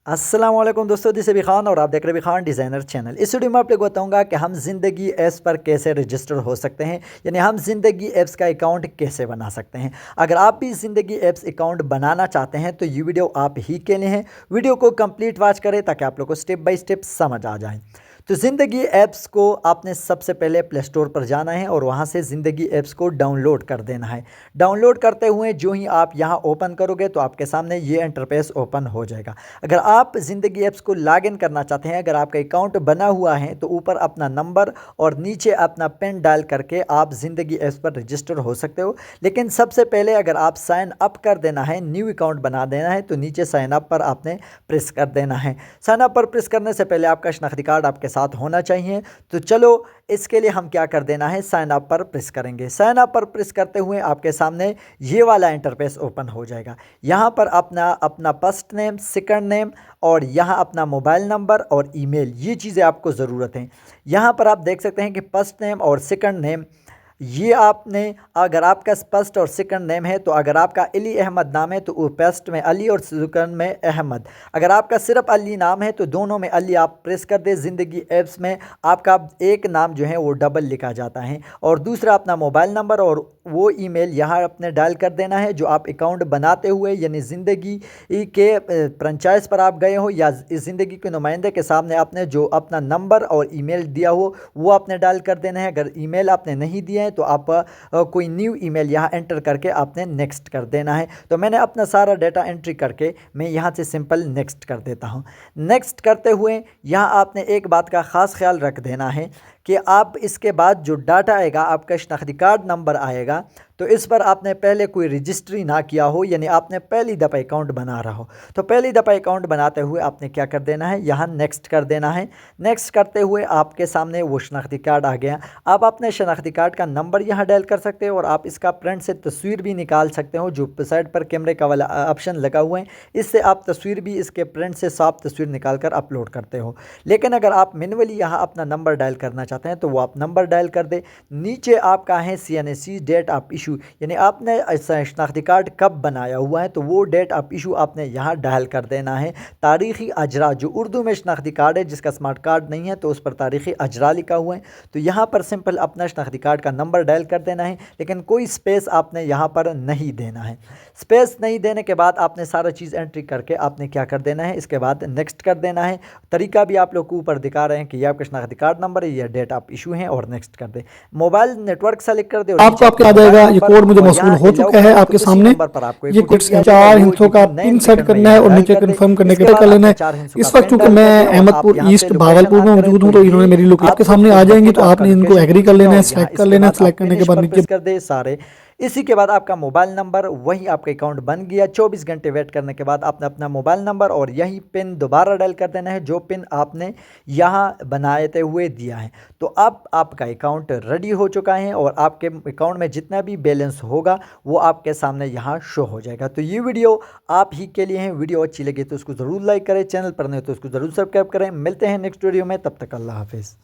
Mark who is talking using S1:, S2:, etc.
S1: अस्सलाम वालेकुम दोस्तों, दिस इज़ खान और आप देख रहे हैं खान डिज़ाइनर चैनल। इस वीडियो में आप लोग को बताऊंगा कि हम ज़िंदगी ऐप्स पर कैसे रजिस्टर हो सकते हैं, यानी हम ज़िंदगी ऐप्स का अकाउंट कैसे बना सकते हैं। अगर आप भी ज़िंदगी ऐप्स अकाउंट बनाना चाहते हैं तो ये वीडियो आप ही के लिए है। वीडियो को कंप्लीट वॉच करें ताकि आप लोग को स्टेप बाय स्टेप समझ आ जाए। तो ज़िंदगी ऐप्स को आपने सबसे पहले प्ले स्टोर पर जाना है और वहाँ से ज़िंदगी ऐप्स को डाउनलोड कर देना है। डाउनलोड करते हुए जो ही आप यहाँ ओपन करोगे तो आपके सामने ये इंटरफेस ओपन हो जाएगा। अगर आप ज़िंदगी ऐप्स को लॉगिन करना चाहते हैं, अगर आपका अकाउंट बना हुआ है तो ऊपर अपना नंबर और नीचे अपना पिन डाल करके आप ज़िंदगी ऐप्स पर रजिस्टर हो सकते हो। लेकिन सबसे पहले अगर आप साइन अप कर देना है, न्यू अकाउंट बना देना है, तो नीचे साइन अप पर आपने प्रेस कर देना है। साइन अप पर प्रेस करने से पहले आपका शनाख्ती कार्ड आपके साथ होना चाहिए। तो चलो इसके लिए हम क्या कर देना है, साइन अप पर प्रेस करेंगे। साइन अप पर प्रेस करते हुए आपके सामने ये वाला इंटरफेस ओपन हो जाएगा। यहाँ पर अपना फर्स्ट नेम, सेकंड नेम और यहाँ अपना मोबाइल नंबर और ईमेल, ये चीज़ें आपको ज़रूरत है। यहाँ पर आप देख सकते हैं कि फर्स्ट नेम और सेकंड नेम ये आपने, अगर आपका फर्स्ट और सेकंड नेम है तो अगर आपका अली अहमद नाम है तो वो फर्स्ट में अली और सेकंड में अहमद। अगर आपका सिर्फ अली नाम है तो दोनों में अली आप प्रेस कर दे। ज़िंदगी ऐप्स में आपका एक नाम जो है वो डबल लिखा जाता है। और दूसरा अपना मोबाइल नंबर और वो ईमेल यहाँ अपने डायल कर देना है जो आप अकाउंट बनाते हुए, यानी ज़िंदगी के फ्रेंचाइज पर आप गए हो या ज़िंदगी के नुमाइंदे के सामने आपने जो अपना नंबर और ईमेल दिया हो वो आपने डायल कर देना है। अगर ईमेल आपने नहीं दिया है तो आप कोई न्यू ईमेल यहाँ एंटर करके आपने नेक्स्ट कर देना है। तो मैंने अपना सारा डाटा एंट्री करके मैं यहाँ से सिंपल नेक्स्ट कर देता हूँ। नेक्स्ट करते हुए यहाँ आपने एक बात का ख़ास ख्याल रख देना है कि आप इसके बाद जो डाटा आएगा, आपका शनाख्ती कार्ड नंबर आएगा, तो इस पर आपने पहले कोई रजिस्ट्री ना किया हो, यानी आपने पहली दफ़ा अकाउंट बना रहा हो। तो पहली दफ़ा अकाउंट बनाते हुए आपने क्या कर देना है, यहाँ नेक्स्ट कर देना है। नेक्स्ट करते हुए आपके सामने वो शनाख्ती कार्ड आ गया। आप अपने शनाख्ती कार्ड का नंबर यहाँ डायल कर सकते हो और आप इसका प्रिंट से तस्वीर भी निकाल सकते हो। जो साइड पर कैमरे का वाला ऑप्शन लगा हुआ है, इससे आप तस्वीर भी इसके प्रिंट से साफ तस्वीर निकाल कर अपलोड करते हो। लेकिन अगर आप मैनुअली यहाँ अपना नंबर डायल करना चाहते हैं तो वो आप नंबर डायल कर दे। नीचे आपका है CNC डेट ऑफ इशू, यानी आपने शनाख्ती कार्ड कब बनाया हुआ है तो वो डेट ऑफ इशू आपने यहाँ डायल कर देना है। तारीख़ी अजरा, जो उर्दू में शनाख्ती कार्ड है, जिसका स्मार्ट कार्ड नहीं है तो उस पर तारीख़ी अजरा लिखा हुआ है, तो यहाँ पर सिंपल अपना शनाख्ती कार्ड का नंबर डायल कर देना है। लेकिन कोई स्पेस आपने यहाँ पर नहीं देना है। स्पेस नहीं देने के बाद आपने सारा चीज़ एंट्री करके आपने क्या कर देना है, इसके बाद नेक्स्ट कर देना है। तरीका भी आप लोग को ऊपर दिखा रहे हैं कि यह आपका शनाख्ती कार्ड नंबर है, यह डेट ऑफ इशू है, और नेक्स्ट कर दे। मोबाइल नेटवर्क सेलेक्ट कर दे और
S2: आपको आपके आ जाएगा ये कोड मुझे मौसूल हो चुका है आपके सामने। ये कुछ 4 हिस्सों का पिन सेट करना है और नीचे कंफर्म करने के कर लेना है। इस वक्त चूंकि मैं अहमदपुर ईस्ट भागलपुर में मौजूद हूँ तो इन्होंने मेरी लोकेशन आपके सामने आ जाएंगी, तो आपने इनको एग्री कर लेना है, सेलेक्ट कर लेना है। सेलेक्ट करने के बाद नीचे
S1: कर दे सारे। इसी के बाद आपका मोबाइल नंबर, वही आपका अकाउंट बन गया। 24 घंटे वेट करने के बाद आपने अपना मोबाइल नंबर और यही पिन दोबारा डायल कर देना है जो पिन आपने यहाँ बनाते हुए दिया है। तो अब आपका अकाउंट रेडी हो चुका है और आपके अकाउंट में जितना भी बैलेंस होगा वो आपके सामने यहाँ शो हो जाएगा। तो ये वीडियो आप ही के लिए है। वीडियो अच्छी लगी तो उसको ज़रूर लाइक करें, चैनल पर नहीं तो उसको ज़रूर सब्सक्राइब करें। मिलते हैं नेक्स्ट वीडियो में, तब तक अल्लाह हाफिज़।